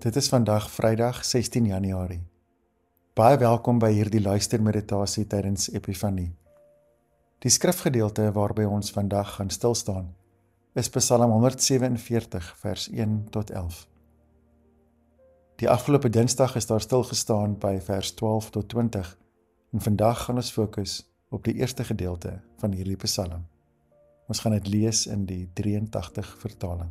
Dit is vandag Vrydag 16 Januarie. Baie welkom by hierdie luistermeditasie tydens Epifanie. Die skrifgedeelte waarby ons vandag gaan stilstaan is Psalm 147 vers 1 tot 11. Die afgelope Dinsdag is daar stilgestaan by vers 12 tot 20 en vandag gaan ons fokus op die eerste gedeelte van hierdie Psalm. Ons gaan dit lees in die 83 vertaling.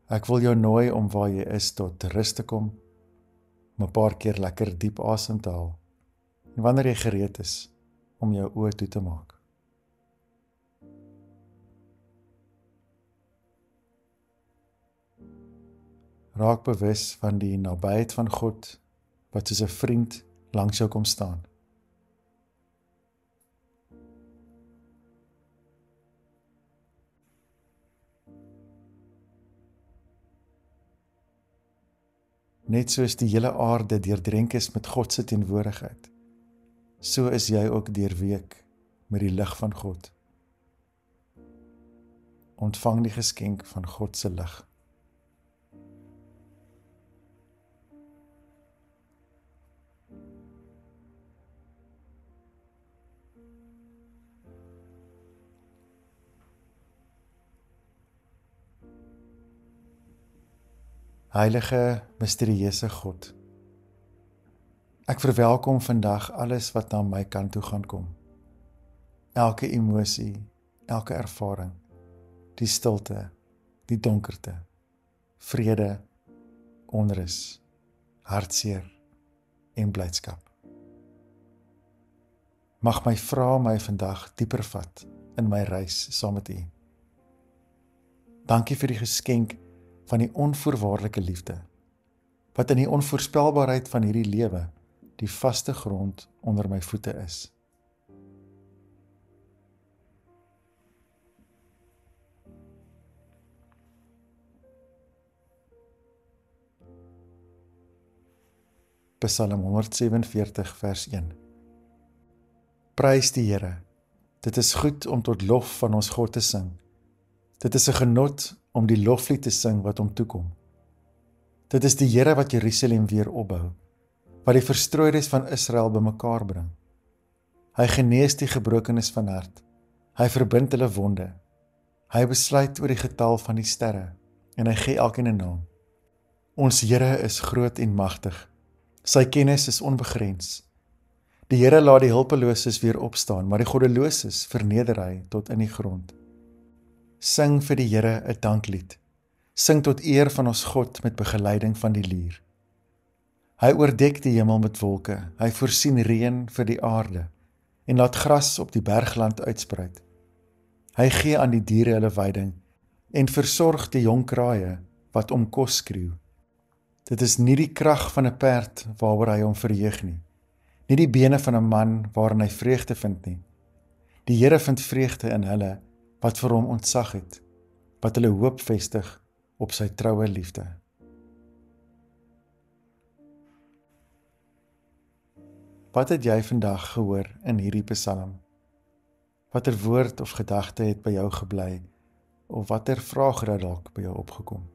Ek wil jou nooi om waar jy is tot rus te kom, om 'n paar keer lekker diep asem te haal, en wanneer jy gereed is, om jou oë toe te maak. Raak bewus van die nabyheid van God, wat soos 'n vriend langs jou kom staan. Net soos die hele aarde deurdrenk is met God se teenwoordigheid, so is jy ook deurweek met die lig van God. Ontvang die geskenk van God se lig. Heilige, misterieuse God, ek verwelkom vandag alles wat na my kant toe gaan kom. Elke emosie, elke ervaring, die stilte, die donkerte, vrede, onrus, hartseer en blydskap. Mag my vrae my vandag dieper vat in my reis saam met U. Dankie vir die geskenk van die onvoorwaardelike liefde, wat in die onvoorspelbaarheid van hierdie lewe die vaste grond onder my voete is. Psalm 147 vers 1. Prys die Here, dit is goed om tot lof van ons God te sing. Dit is 'n genot om die loflied te sing wat hom toekom. Dit is die Here wat Jerusalem weer opbou, wat die verstrooides van Israel bymekaar bring. Hy genees die gebrokenes van hart, hy verbind hulle wonde, hy besluit oor die getal van die sterre, en hy gee elkeen 'n naam. Ons Here is groot en magtig, sy kennis is onbegrens. Die Here laat die hulpeloses weer opstaan, maar die goddeloses verneder hy tot in die grond. Sing vir die Here 'n danklied. Sing tot eer van ons God met begeleiding van die lier. Hy oordek die hemel met wolke, hy voorsien reën vir die aarde en laat gras op die bergland uitspruit. Hy gee aan die diere hulle veiding en versorg die jong kraaie wat om kos skreeu. Dit is nie die krag van 'n perd waaroor hy hom verheug nie, nie die bene van 'n man waarin hy vreugde vind nie. Die Here vind vreugde in hulle wat vir hom ontzag het, wat hulle hoop vestig op sy troue liefde. Wat het jy vandag gehoor in hierdie Psalm? Watter woord of gedagte het by jou gebly, of watter vraag het dalk by jou opgekom?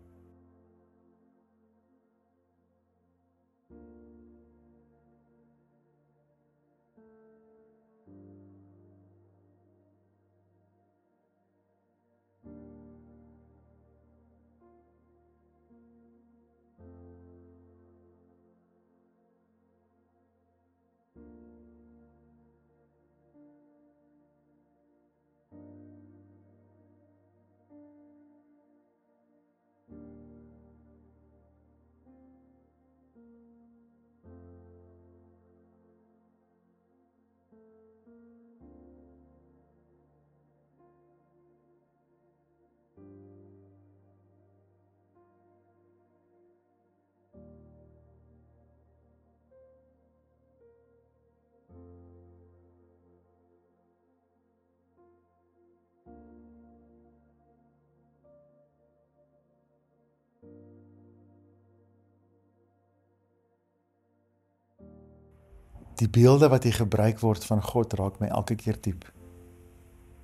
Die beelde wat hier gebruik word van God raak my elke keer diep.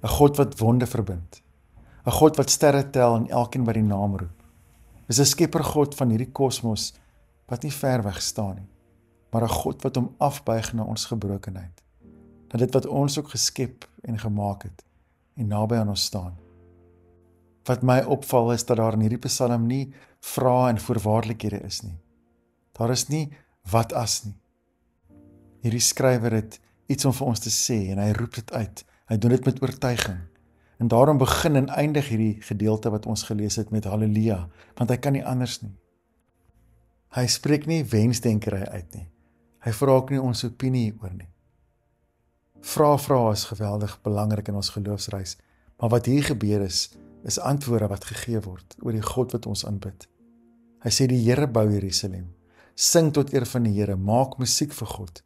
'n God wat wonde verbind, 'n God wat sterre tel en elkeen wat die naam roep. Dis 'n skepper God van hierdie kosmos wat nie ver weg staan nie, maar 'n God wat hom afbuig na ons gebrokenheid. Dat dit wat ons ook geskep en gemaak het en naby aan ons staan. Wat my opval is dat daar in hierdie Psalm nie vrae en voorwaardelikhede is nie. Daar is nie wat as nie. Hierdie skrywer het iets om vir ons te sê en hy roep dit uit. Hy doen dit met oortuiging. En daarom begin en eindig hierdie gedeelte wat ons gelees het met Halleluja, want hy kan nie anders nie. Hy spreek nie wensdenkery uit nie. Hy vra ook nie ons opinie oor nie. Vrae is geweldig belangrik in ons geloofsreis, maar wat hier gebeur is antwoorde wat gegee word oor die God wat ons aanbid. Hy sê die Here bou Jerusalem, sing tot eer van die Here, maak musiek vir God.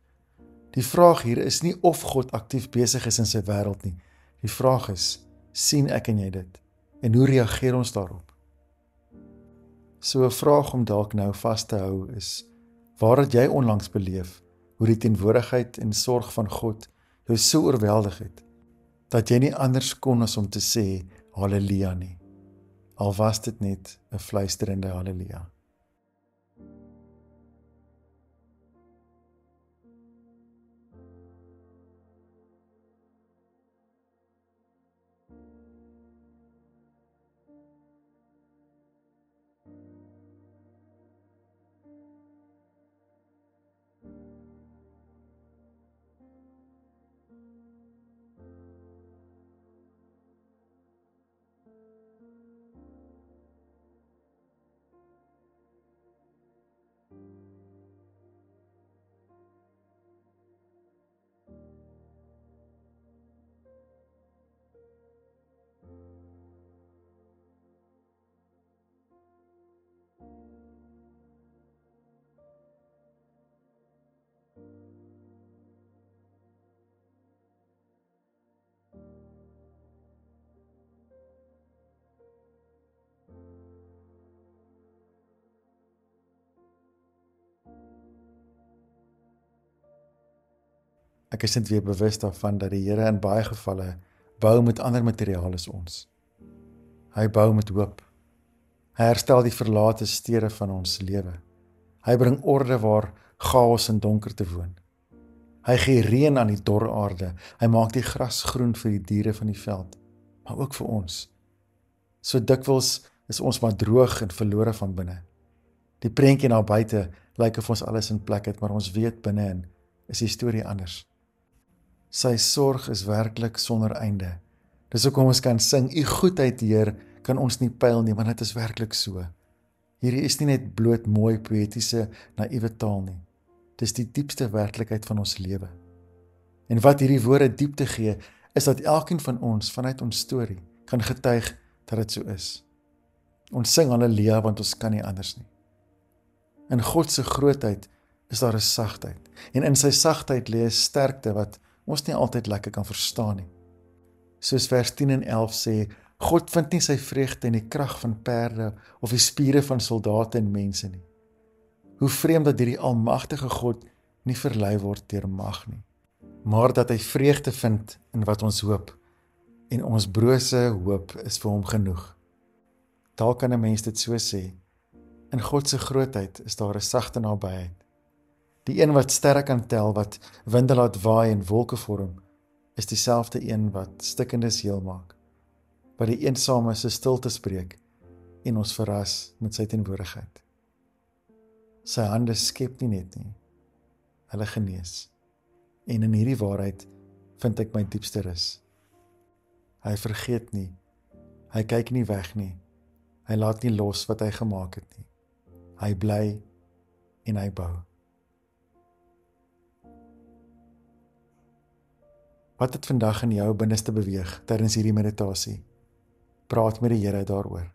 Die vraag hier is nie of God aktief besig is in sy wêreld nie. Die vraag is, sien ek en jy dit? En hoe reageer ons daarop? So 'n vraag om dalk nou vas te hou is, waar het jy onlangs beleef hoe die teenwoordigheid en sorg van God jou so oorweldig het, dat jy nie anders kon as om te sê, Halleluja nie. Al was dit net 'n fluisterende Halleluja. Ek is net weer bewus daarvan dat die Here in baie gevalle bou met ander materiaal as ons. Hy bou met hoop. Hy herstel die verlate stede van ons lewe. Hy bring orde waar chaos en donkerte woon. Hy gee reën aan die dorre aarde. Hy maak die gras groen vir die diere van die veld, maar ook vir ons. So dikwels is ons maar droog en verlore van binne. Die prentjie na buite lyk of ons alles in plek het, maar ons weet binne-in is die storie anders. Sy sorg is werklik sonder einde. Dis hoekom ons kan sing, U goedheid, Heer, kan ons nie pyl nie, want dit is werklik so. Hierdie is nie net bloot mooi poëtiese, naïewe taal nie. Dis die diepste werklikheid van ons lewe. En wat hierdie woorde diepte gee, is dat elkeen van ons, vanuit ons storie, kan getuig dat dit so is. Ons sing Halleluja, want ons kan nie anders nie. In God se grootheid is daar 'n sagtheid, en in sy sagtheid lê 'n sterkte wat ons nie altyd lekker kan verstaan nie. Soos vers 10 en 11 sê, God vind nie sy vreugde in die krag van perde of die spiere van soldate en mense nie. Hoe vreemd dat hierdie almagtige God nie verlei word deur mag nie, maar dat hy vreugde vind in wat ons hoop, en ons brose hoop is vir hom genoeg. Daar kan 'n mens dit so sê, in God se grootheid is daar 'n sagte nabyheid. Die een wat sterre kan tel, wat winde laat waai en wolke vorm, is dieselfde een wat stikkendes heel maak, wat die eensame se stilte spreek en ons verras met sy teenwoordigheid. Sy hande skep nie net nie, hulle genees. En in hierdie waarheid vind ek my diepste rus. Hy vergeet nie, hy kyk nie weg nie, hy laat nie los wat hy gemaak het nie. Hy bly en hy bou. Wat het vandag in jou binneste beweeg tydens hierdie meditasie? Praat met die Here daaroor.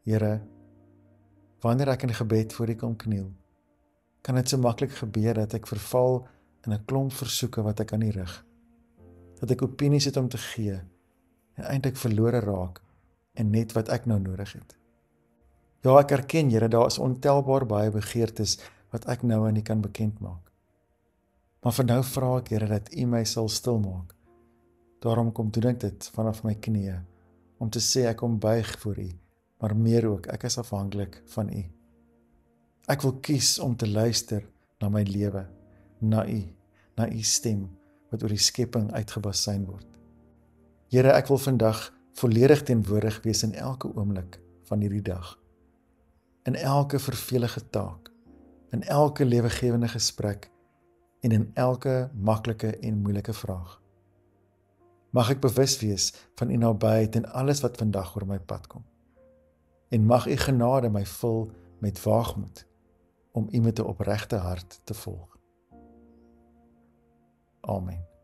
Here, wanneer ek in gebed voor U kom kniel, kan dit so maklik gebeur dat ek verval in 'n klomp versoeke wat ek aan U rig. Dat ek opinies het om te gee en eintlik verlore raak in net wat ek nou nodig het. Ja, ek erken, Here, daar is ontelbaar baie begeertes wat ek nou aan U kan bekend maak. Maar vir nou vra ek, Here, dat U my sal stilmaak. Daarom kom doen ek dit vanaf my knieë, om te sê ek kom buig voor U, maar meer ook, ek is afhanklik van U. Ek wil kies om te luister na my lewe, na U stem, wat oor die skepping uitgebasyn word. Here, ek wil vandag volledig teenwoordig wees in elke oomblik van hierdie dag, in elke vervelige taak, in elke lewegewende gesprek en in elke maklike en moeilike vraag. Mag ek bewus wees van U nabyheid in alles wat vandag oor my pad kom. En mag U genade my vul met waagmoed om U met 'n opregte hart te volg. Amen.